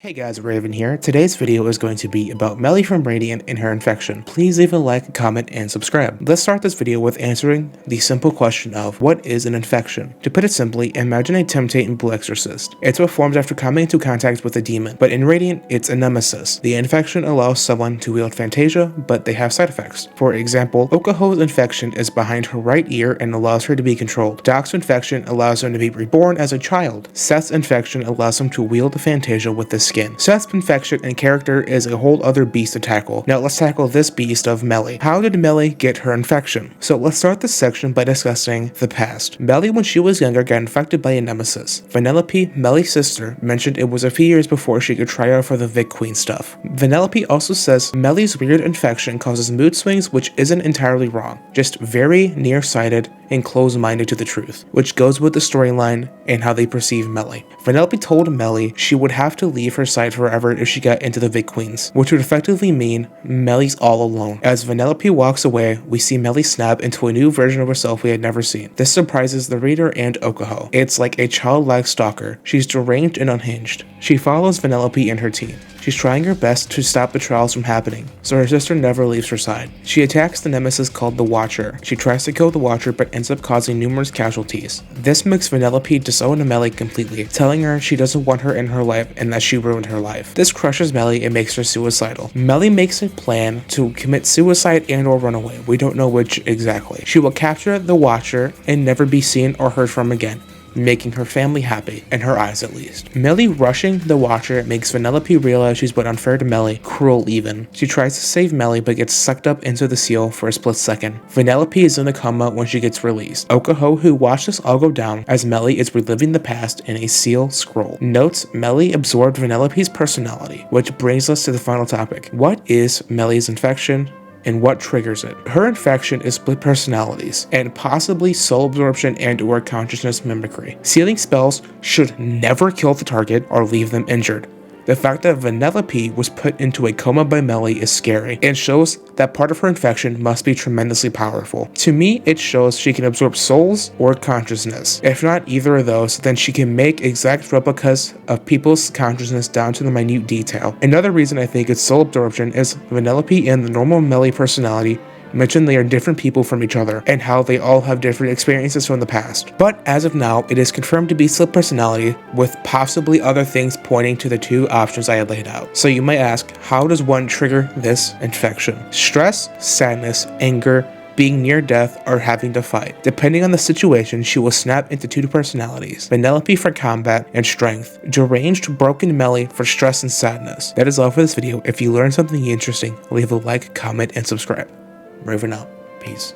Hey guys, Raven here. Today's video is going to be about Melie from Radiant and her infection. Please leave a like, comment, and subscribe. Let's start this video with answering the simple question of what is an infection? To put it simply, imagine a temptating blue exorcist. It's what forms after coming into contact with a demon, but in Radiant, it's a nemesis. The infection allows someone to wield Fantasia, but they have side effects. For example, Okaho's infection is behind her right ear and allows her to be controlled. Doc's infection allows him to be reborn as a child. Seth's infection allows him to wield the Fantasia with the skin. Seth's infection and character is a whole other beast to tackle. Now let's tackle this beast of Melie. How did Melie get her infection? So let's start this section by discussing the past. Melie, when she was younger, got infected by a nemesis. Vanellope, Melie's sister, mentioned it was a few years before she could try out for the Vic Queen stuff. Vanellope also says Melie's weird infection causes mood swings, which isn't entirely wrong, just very nearsighted and close-minded to the truth, which goes with the storyline and how they perceive Melie. Vanellope told Melie she would have to leave her side forever if she got into the Vic Queens, which would effectively mean Melie's all alone. As Vanellope walks away, we see Melie snap into a new version of herself we had never seen. This surprises the reader and Okaho. It's like a childlike stalker. She's deranged and unhinged. She follows Vanellope and her team. She's trying her best to stop the trials from happening, so her sister never leaves her side. She attacks the nemesis called the Watcher. She tries to kill the Watcher but ends up causing numerous casualties. This makes Vanellope disown Melie completely, telling her she doesn't want her in her life and that she ruined her life. This crushes Melie and makes her suicidal. Melie makes a plan to commit suicide and or run away. We don't know which exactly. She will capture the Watcher and never be seen or heard from again, making her family happy, in her eyes at least. Melie rushing the Watcher makes Vanellope realize she's been unfair to Melie, cruel even. She tries to save Melie but gets sucked up into the seal for a split second. Vanellope is in a coma when she gets released. Okaho, who watched this all go down as Melie is reliving the past in a seal scroll, notes Melie absorbed Vanellope's personality, which brings us to the final topic. What is Melie's infection? And what triggers it? Her infection is split personalities and possibly soul absorption and or consciousness mimicry. Sealing spells should never kill the target or leave them injured. The fact that Vanellope was put into a coma by Melie is scary and shows that part of her infection must be tremendously powerful. To me, it shows she can absorb souls or consciousness. If not either of those, then she can make exact replicas of people's consciousness down to the minute detail. Another reason I think it's soul absorption is Vanellope and the normal Melie personality mention they are different people from each other and how they all have different experiences from the past. But as of now, it is confirmed to be split personality with possibly other things pointing to the two options I had laid out. So you might ask, how does one trigger this infection? Stress, sadness, anger, being near death, or having to fight. Depending on the situation, she will snap into two personalities. Vanellope for combat and strength. Deranged, broken Melie for stress and sadness. That is all for this video. If you learned something interesting, leave a like, comment, and subscribe. Raven out. Peace.